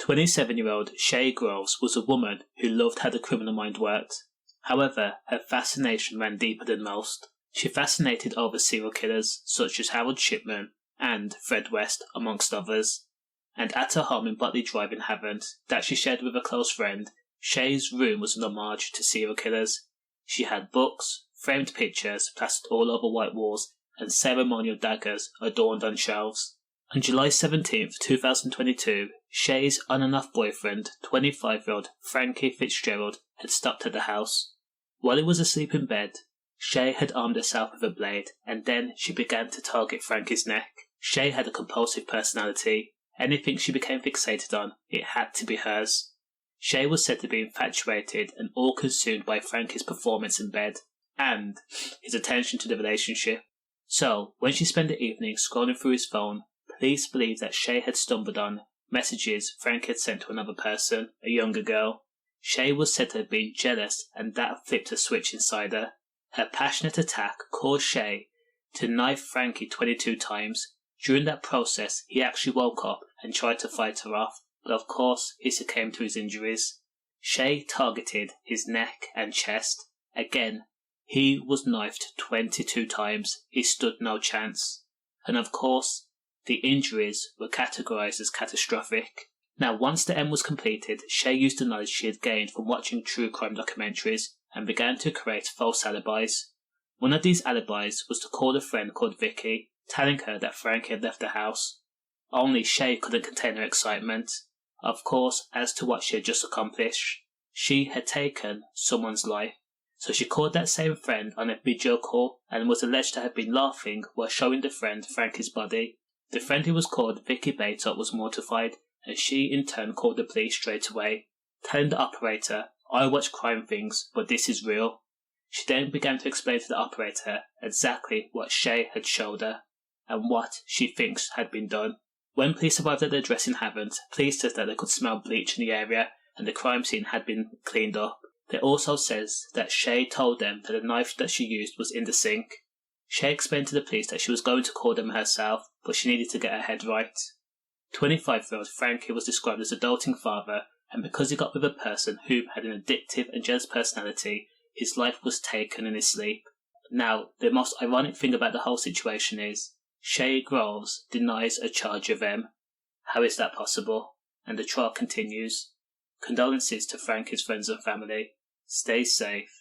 27-year-old Shaye Groves was a woman who loved how the criminal mind worked. However, her fascination ran deeper than most. She fascinated over serial killers such as Harold Shipman and Fred West, amongst others. And at her home in Botley Drive in Havant, that she shared with a close friend, Shaye's room was an homage to serial killers. She had books, framed pictures plastered all over white walls, and ceremonial daggers adorned on shelves. On July 17, 2022, Shaye's on-and-off boyfriend, 25-year-old Frankie Fitzgerald, had stopped at the house. While he was asleep in bed, Shaye had armed herself with a blade, and then she began to target Frankie's neck. Shaye had a compulsive personality. Anything she became fixated on, it had to be hers. Shaye was said to be infatuated and all-consumed by Frankie's performance in bed, and his attention to the relationship. So, when she spent the evening scrolling through his phone, police believe that Shaye had stumbled on messages Frankie had sent to another person, a younger girl. Shaye was said to have been jealous, and that flipped a switch inside her. Her passionate attack caused Shaye to knife Frankie 22 times. During that process, he actually woke up and tried to fight her off, but of course he succumbed to his injuries. Shaye targeted his neck and chest. Again, he was knifed 22 times. He stood no chance. And of course, the injuries were categorized as catastrophic. Now, once the M was completed, Shaye used the knowledge she had gained from watching true crime documentaries and began to create false alibis. One of these alibis was to call a friend called Vicky, telling her that Frankie had left the house. Only Shaye couldn't contain her excitement, of course, as to what she had just accomplished. She had taken someone's life. So she called that same friend on a video call and was alleged to have been laughing while showing the friend Frankie's body. The friend who was called Vicky Bater was mortified, and she in turn called the police straight away, telling the operator, "I watch crime things, but this is real." She then began to explain to the operator exactly what Shaye had showed her, and what she thinks had been done. When police arrived at the address in Havant, police said that they could smell bleach in the area and the crime scene had been cleaned up. They also says that Shaye told them that the knife that she used was in the sink. Shaye explained to the police that she was going to call them herself, but she needed to get her head right. 25-year-old Frankie was described as a doting father, and because he got with a person who had an addictive and jealous personality, his life was taken in his sleep. Now, the most ironic thing about the whole situation is, Shaye Groves denies a charge of M. How is that possible? And the trial continues. Condolences to Frankie's friends and family. Stay safe.